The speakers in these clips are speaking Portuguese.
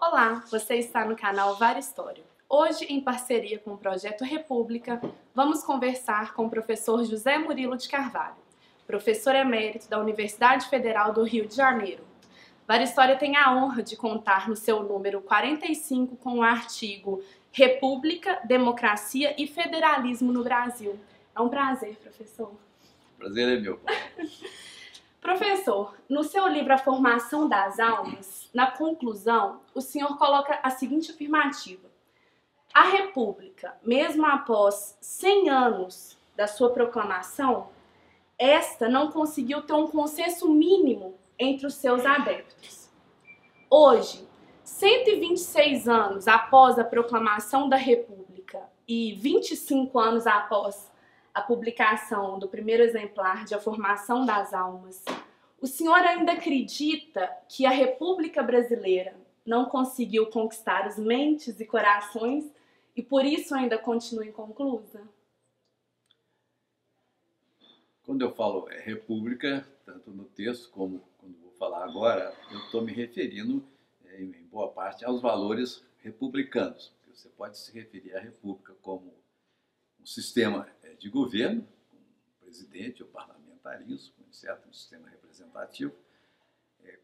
Olá, você está no canal Vara História. Hoje, em parceria com o Projeto República, vamos conversar com o professor José Murilo de Carvalho, professor emérito da Universidade Federal do Rio de Janeiro. Vara História tem a honra de contar no seu número 45 com o artigo República, Democracia e Federalismo no Brasil. É um prazer, professor. Prazer é meu. Professor, no seu livro A Formação das Almas, na conclusão, o senhor coloca a seguinte afirmativa: a República, mesmo após 100 anos da sua proclamação, esta não conseguiu ter um consenso mínimo entre os seus adeptos. Hoje, 126 anos após a proclamação da República e 25 anos após a publicação do primeiro exemplar de A Formação das Almas, o senhor ainda acredita que a República Brasileira não conseguiu conquistar as mentes e corações e por isso ainda continua inconclusa? Quando eu falo república, tanto no texto como quando vou falar agora, eu estou me referindo, em boa parte, aos valores republicanos. Você pode se referir à república como um sistema de governo, com o presidente, o parlamentarismo, etc., um sistema representativo,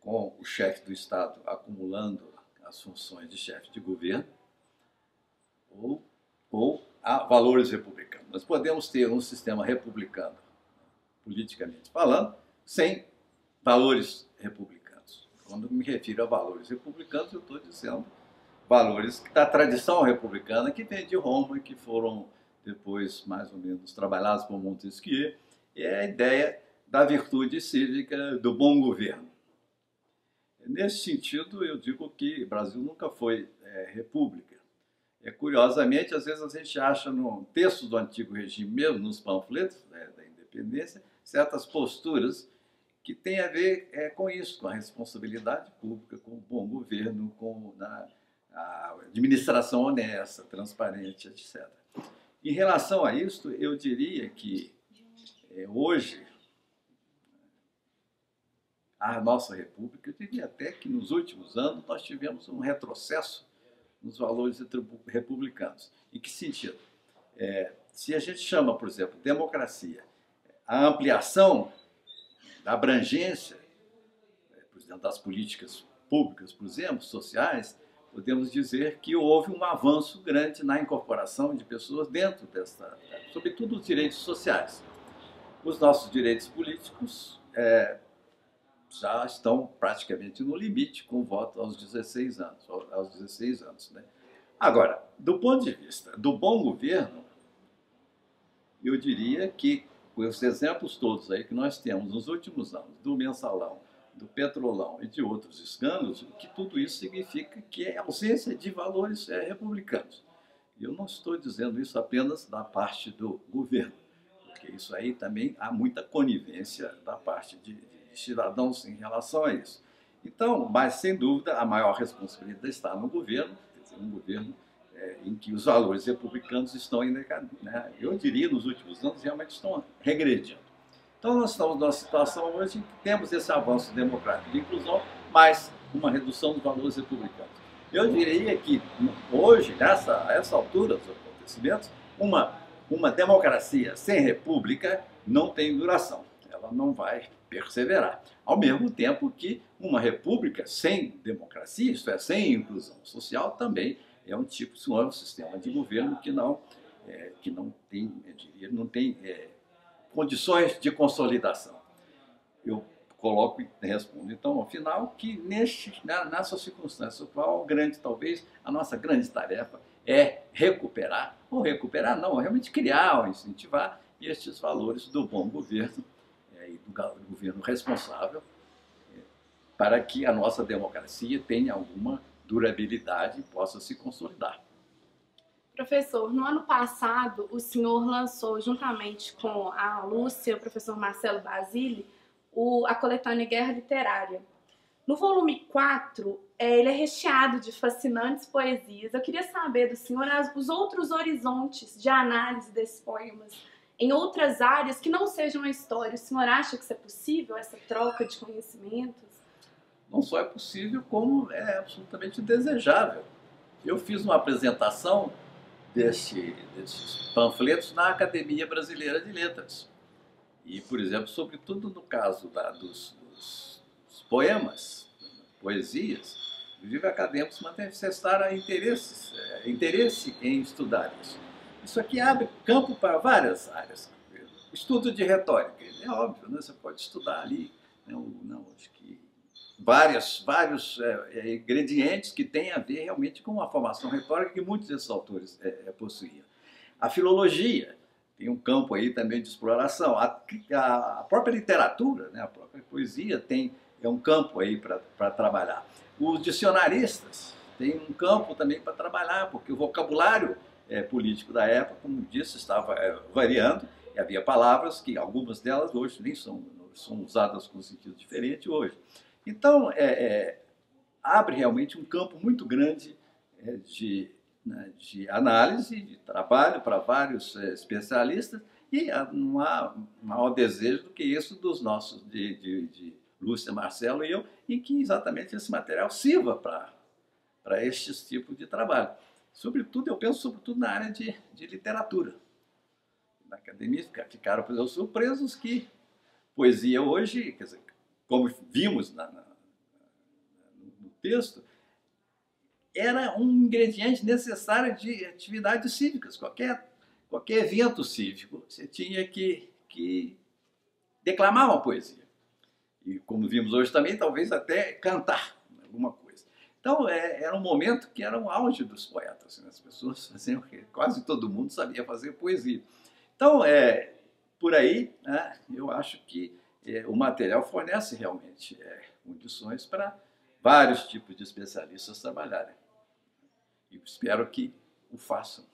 com o chefe do Estado acumulando as funções de chefe de governo, ou a valores republicanos. Nós podemos ter um sistema republicano, politicamente falando, sem valores republicanos. Quando me refiro a valores republicanos, eu estou dizendo valores da tradição republicana que vem de Roma e que foram depois mais ou menos trabalhados por Montesquieu, é a ideia da virtude cívica do bom governo. Nesse sentido, eu digo que o Brasil nunca foi república. Curiosamente, às vezes a gente acha no texto do antigo regime, mesmo nos panfletos da independência, certas posturas que têm a ver com isso, com a responsabilidade pública, com o bom governo, com a administração honesta, transparente, etc. Em relação a isso, eu diria que hoje a nossa república, eu diria até que nos últimos anos nós tivemos um retrocesso nos valores republicanos. Em que sentido? Se a gente chama, por exemplo, democracia, a ampliação da abrangência, por exemplo, das políticas públicas, por exemplo, sociais, podemos dizer que houve um avanço grande na incorporação de pessoas dentro dessa, sobretudo os direitos sociais. Os nossos direitos políticos já estão praticamente no limite com o voto aos 16 anos. Né? Agora, do ponto de vista do bom governo, eu diria que com os exemplos todos aí que nós temos nos últimos anos, do mensalão, do petrolão e de outros escândalos, que tudo isso significa que é ausência de valores republicanos. Eu não estou dizendo isso apenas da parte do governo, porque isso aí também há muita conivência da parte de cidadãos em relação a isso. Então, mas sem dúvida, a maior responsabilidade está no governo, quer dizer, um governo em que os valores republicanos estão em decadência, né? Eu diria, nos últimos anos, realmente estão regredindo. Então, nós estamos numa situação hoje em que temos esse avanço democrático de inclusão, mas uma redução dos valores republicanos. Eu diria que hoje, a essa altura dos acontecimentos, uma democracia sem república não tem duração. Ela não vai perseverar. Ao mesmo tempo que uma república sem democracia, isto é, sem inclusão social, também é um sistema de governo que não tem, eu diria, não tem condições de consolidação. Eu coloco e respondo, então, ao final, que nessa circunstância atual, talvez a nossa grande tarefa é recuperar, ou recuperar não, realmente criar ou incentivar estes valores do bom governo e do governo responsável, para que a nossa democracia tenha alguma durabilidade e possa se consolidar. Professor, no ano passado, o senhor lançou, juntamente com a Lúcia, o professor Marcelo Basile, a coletânea Guerra Literária. No volume 4, ele é recheado de fascinantes poesias. Eu queria saber do senhor os outros horizontes de análise desses poemas em outras áreas que não sejam a história. O senhor acha que isso é possível, essa troca de conhecimentos? não só é possível, como é absolutamente desejável. Eu fiz uma apresentação desses panfletos na Academia Brasileira de Letras. E, por exemplo, sobretudo no caso dos poemas, poesias, inclusive acadêmicos manifestaram interesse em estudar isso. Isso aqui abre campo para várias áreas. Estudo de retórica, é óbvio, né? Você pode estudar ali, acho que vários ingredientes que têm a ver realmente com a formação retórica que muitos desses autores possuíam. A filologia tem um campo aí também de exploração. A própria literatura, né? A própria poesia é um campo aí para trabalhar. Os dicionaristas têm um campo também para trabalhar, porque o vocabulário político da época, como disse, estava variando, e havia palavras que algumas delas hoje nem são usadas com sentido diferente hoje. Então, abre realmente um campo muito grande de análise, de trabalho para vários especialistas, e não há maior desejo do que isso dos nossos, de Lúcia, Marcelo e eu, e que exatamente esse material sirva para este tipo de trabalho. Sobretudo, eu penso sobretudo na área de literatura. Na academia ficaram, por exemplo, surpresos que poesia hoje, quer dizer, como vimos no texto, era um ingrediente necessário de atividades cívicas. Qualquer evento cívico, você tinha que declamar uma poesia. E como vimos hoje também, talvez até cantar alguma coisa. Então, era um momento que era um auge dos poetas. Né? As pessoas faziam, quase todo mundo sabia fazer poesia. Então, por aí, né, eu acho que o material fornece realmente condições para vários tipos de especialistas trabalharem. E espero que o façam.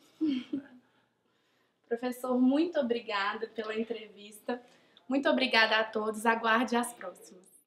Professor, muito obrigada pela entrevista. Muito obrigada a todos. Aguarde as próximas.